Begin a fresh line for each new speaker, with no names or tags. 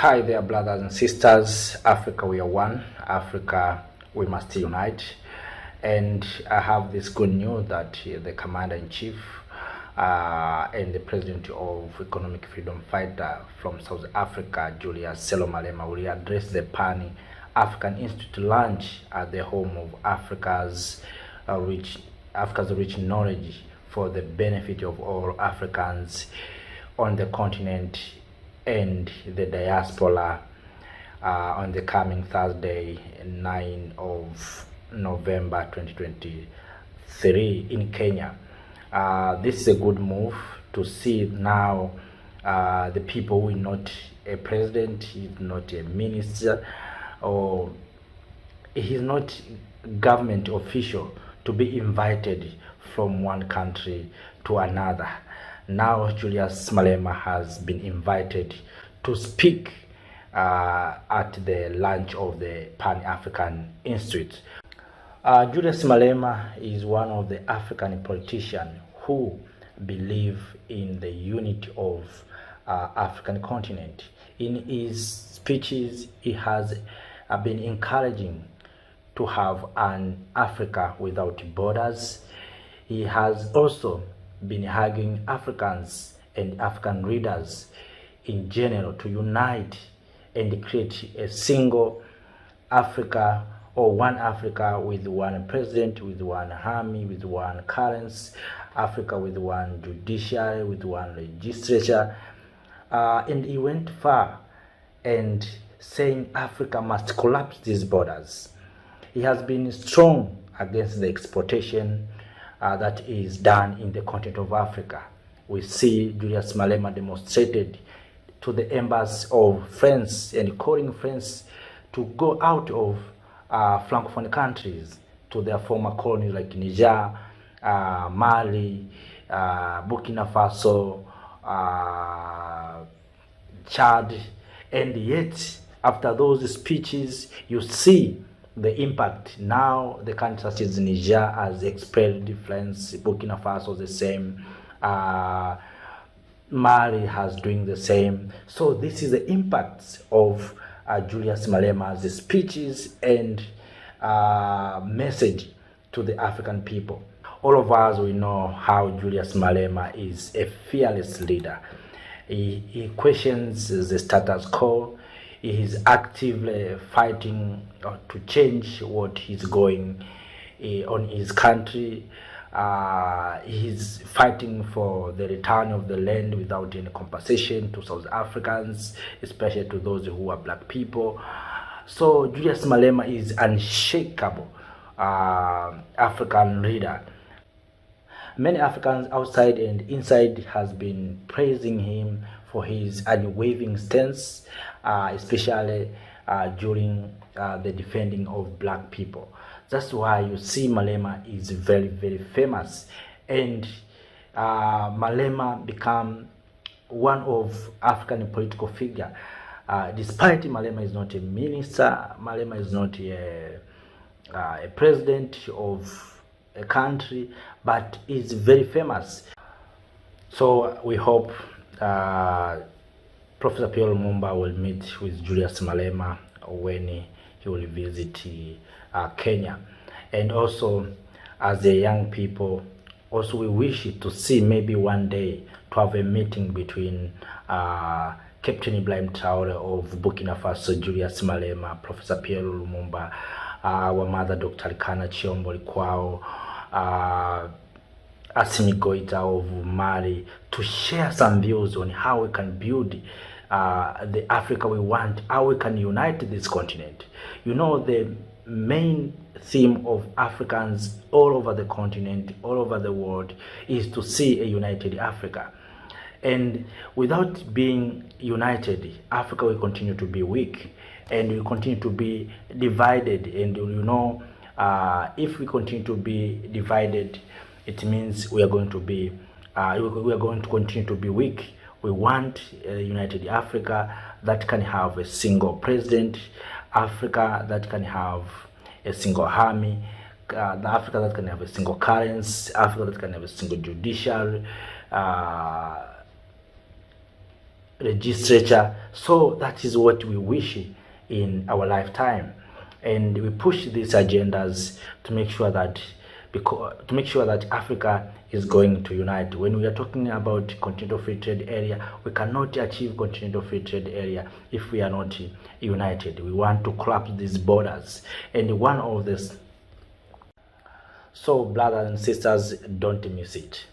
Hi there, brothers and sisters. Africa, we are one. Africa, we must unite. And I have this good news that the Commander-in-Chief and the President of Economic Freedom Fighter from South Africa, Julius Malema, will address the Pan-African Institute launch at the home of Africa's rich knowledge for the benefit of all Africans on the continent and the diaspora on the coming Thursday, 9 of November 2023 in Kenya. This is a good move to see now the people who are not a president, he's not a minister, or he's not government official to be invited from one country to another. Now Julius Malema has been invited to speak at the launch of the Pan-African Institute. Julius Malema is one of the African politicians who believe in the unity of African continent. In his speeches, he has been encouraging to have an Africa without borders. He has also been urging Africans and African leaders in general to unite and create a single Africa, or one Africa with one president, with one army, with one currency, Africa with one judiciary, with one legislature. And he went far and saying Africa must collapse these borders. He has been strong against the exploitation that is done in the continent of Africa. We see Julius Malema demonstrated to the embassies of France and calling France to go out of Francophone countries to their former colonies like Niger, Mali, Burkina Faso, Chad. And yet, after those speeches, you see the impact. Now the country such as Niger has expelled France, Burkina Faso the same, Mali has doing the same. So this is the impact of Julius Malema's speeches and message to the African people. All of us, we know how Julius Malema is a fearless leader. He questions the status quo. He is actively fighting to change what is going on his country. He's fighting for the return of the land without any compensation to South Africans, especially to those who are black people. So Julius Malema is unshakable African leader. Many Africans outside and inside has been praising him for his unwavering stance, especially during the defending of black people. That's why you see Malema is very, very famous, and Malema become one of African political figure. Despite Malema is not a minister, Malema is not a president of a country, but is very famous. So we hope Professor Pierre Lumumba will meet with Julius Malema when he will visit Kenya. And also, as a young people, also we wish to see maybe one day to have a meeting between Captain Ibrahim Traore of Burkina Faso, Julius Malema, Professor Pierre Lumumba, our mother Dr. Kana Chiombo Likwao, Assimi Goita of Mali, to share some views on how we can build the Africa we want, how we can unite this continent. You know, the main theme of Africans all over the continent, all over the world, is to see a united Africa. And without being united, Africa will continue to be weak and will continue to be divided. And you know, if we continue to be divided, it means we are going to be we are going to continue to be weak. We want a united Africa that can have a single president, Africa that can have a single army, Africa that can have a single currency, Africa that can have a single judiciary, legislature. So that is what we wish in our lifetime, and we push these agendas to make sure that Africa is going to unite. When we are talking about continental free trade area, we cannot achieve continental free trade area if we are not united. We want to collapse these borders, and one of this. So brothers and sisters, don't miss it.